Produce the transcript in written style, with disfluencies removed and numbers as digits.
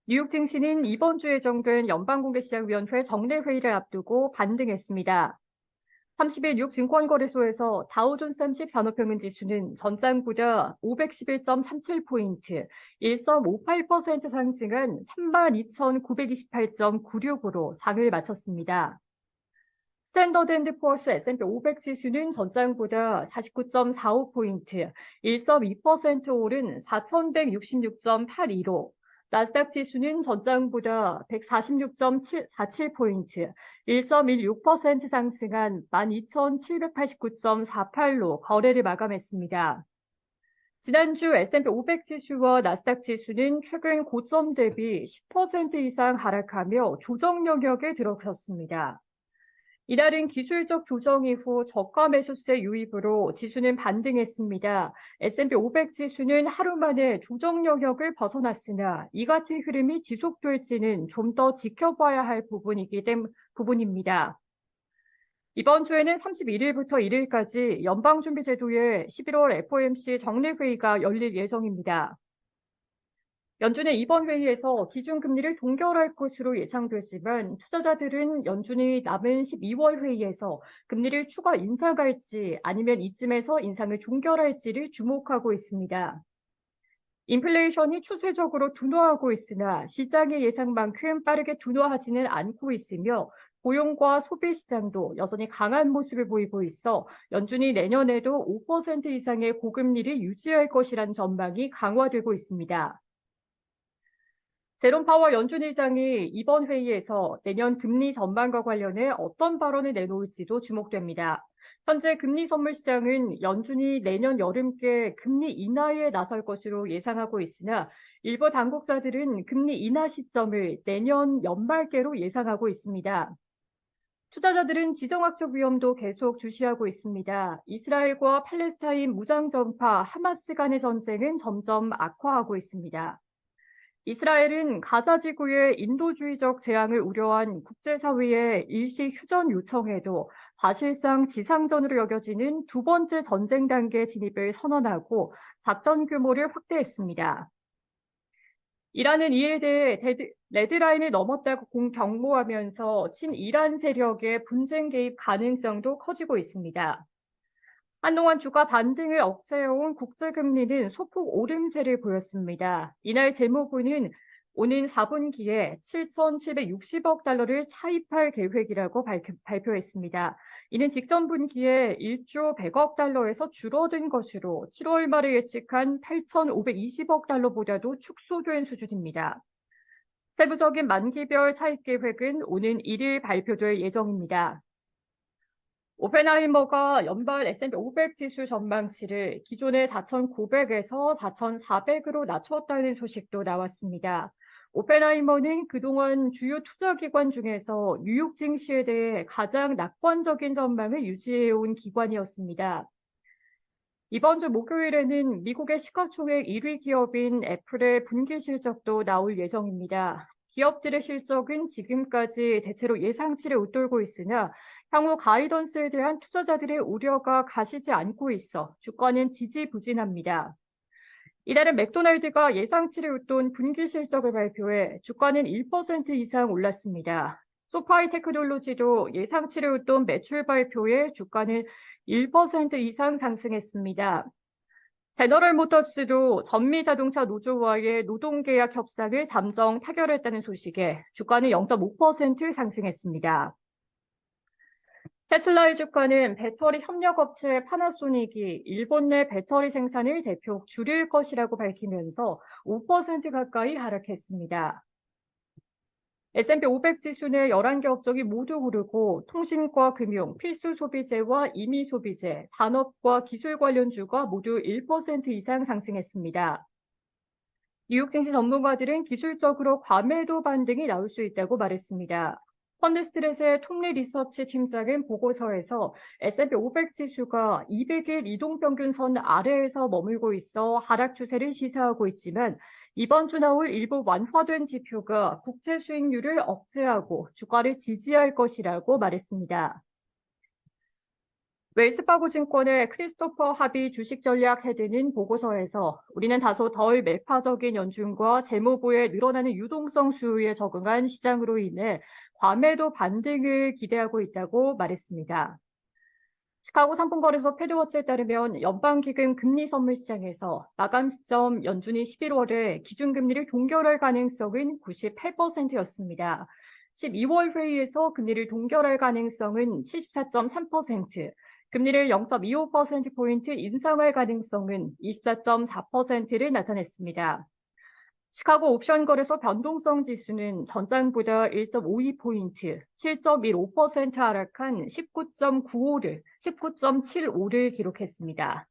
뉴욕 증시는 이번 주 예정된 연방공개시장위원회 정례회의를 앞두고 반등했습니다. 30일 뉴욕 증권거래소에서 다우존스 30 산업평균지수는 전장보다 511.37포인트, 1.58% 상승한 32,928.96으로 장을 마쳤습니다. 스탠더드앤드푸어스 S&P 500 지수는 전장보다 49.45포인트, 1.2% 오른 4,166.82로, 나스닥 지수는 전장보다 146.47포인트, 1.16% 상승한 12,789.48로 거래를 마감했습니다. 지난주 S&P 500 지수와 나스닥 지수는 최근 고점 대비 10% 이상 하락하며 조정 영역에 들어섰습니다. 이날은 기술적 조정 이후 저가 매수세 유입으로 지수는 반등했습니다. S&P 500 지수는 하루 만에 조정 영역을 벗어났으나 이 같은 흐름이 지속될지는 좀 더 지켜봐야 할 부분입니다. 이번 주에는 31일부터 1일까지 연방준비제도의 11월 FOMC 정례회의가 열릴 예정입니다. 연준의 이번 회의에서 기준금리를 동결할 것으로 예상되지만 투자자들은 연준이 남은 12월 회의에서 금리를 추가 인상할지 아니면 이쯤에서 인상을 종결할지를 주목하고 있습니다. 인플레이션이 추세적으로 둔화하고 있으나 시장의 예상만큼 빠르게 둔화하지는 않고 있으며 고용과 소비 시장도 여전히 강한 모습을 보이고 있어 연준이 내년에도 5% 이상의 고금리를 유지할 것이란 전망이 강화되고 있습니다. 제롬 파월 연준 의장이 이번 회의에서 내년 금리 전망과 관련해 어떤 발언을 내놓을지도 주목됩니다. 현재 금리 선물 시장은 연준이 내년 여름께 금리 인하에 나설 것으로 예상하고 있으나 일부 당국자들은 금리 인하 시점을 내년 연말께로 예상하고 있습니다. 투자자들은 지정학적 위험도 계속 주시하고 있습니다. 이스라엘과 팔레스타인 무장전파 하마스 간의 전쟁은 점점 악화하고 있습니다. 이스라엘은 가자 지구의 인도주의적 재앙을 우려한 국제사회의 일시 휴전 요청에도 사실상 지상전으로 여겨지는 두 번째 전쟁 단계 진입을 선언하고 작전 규모를 확대했습니다. 이란은 이에 대해 레드라인을 넘었다고 경고하면서 친이란 세력의 분쟁 개입 가능성도 커지고 있습니다. 한동안 주가 반등을 억제해온 국제금리는 소폭 오름세를 보였습니다. 이날 재무부는 오는 4분기에 7,760억 달러를 차입할 계획이라고 발표했습니다. 이는 직전 분기에 1조 100억 달러에서 줄어든 것으로 7월 말에 예측한 8,520억 달러보다도 축소된 수준입니다. 세부적인 만기별 차입 계획은 오는 1일 발표될 예정입니다. 오펜하이머가 연발 S&P 500 지수 전망치를 기존의 4,900에서 4,400으로 낮췄다는 소식도 나왔습니다. 오펜하이머는 그동안 주요 투자기관 중에서 뉴욕 증시에 대해 가장 낙관적인 전망을 유지해온 기관이었습니다. 이번 주 목요일에는 미국의 시가총액 1위 기업인 애플의 분기 실적도 나올 예정입니다. 기업들의 실적은 지금까지 대체로 예상치를 웃돌고 있으나 향후 가이던스에 대한 투자자들의 우려가 가시지 않고 있어 주가는 지지부진합니다. 이날은 맥도날드가 예상치를 웃돈 분기 실적을 발표해 주가는 1% 이상 올랐습니다. 소파이 테크놀로지도 예상치를 웃돈 매출 발표에 주가는 1% 이상 상승했습니다. 제너럴 모터스도 전미자동차 노조와의 노동계약 협상을 잠정 타결했다는 소식에 주가는 0.5% 상승했습니다. 테슬라의 주가는 배터리 협력업체 파나소닉이 일본 내 배터리 생산을 대폭 줄일 것이라고 밝히면서 5% 가까이 하락했습니다. S&P 500 지수 내 11개 업종이 모두 오르고 통신과 금융, 필수 소비재와 임의 소비재, 산업과 기술 관련주가 모두 1% 이상 상승했습니다. 뉴욕 증시 전문가들은 기술적으로 과매도 반등이 나올 수 있다고 말했습니다. 펀드스트릿의 톰리 리서치 팀장은 보고서에서 S&P 500 지수가 200일 이동평균선 아래에서 머물고 있어 하락 추세를 시사하고 있지만 이번 주 나올 일부 완화된 지표가 국채 수익률을 억제하고 주가를 지지할 것이라고 말했습니다. 웰스파고 증권의 크리스토퍼 하비 주식 전략 헤드는 보고서에서 우리는 다소 덜 매파적인 연준과 재무부의 늘어나는 유동성 수요에 적응한 시장으로 인해 과매도 반등을 기대하고 있다고 말했습니다. 시카고 상품거래소 패드워치에 따르면 연방기금 금리 선물 시장에서 마감 시점 연준이 11월에 기준금리를 동결할 가능성은 98%였습니다. 12월 회의에서 금리를 동결할 가능성은 74.3%, 금리를 0.25%포인트 인상할 가능성은 24.4%를 나타냈습니다. 시카고 옵션 거래소 변동성 지수는 전장보다 1.52포인트, 7.15% 하락한 19.75를 기록했습니다.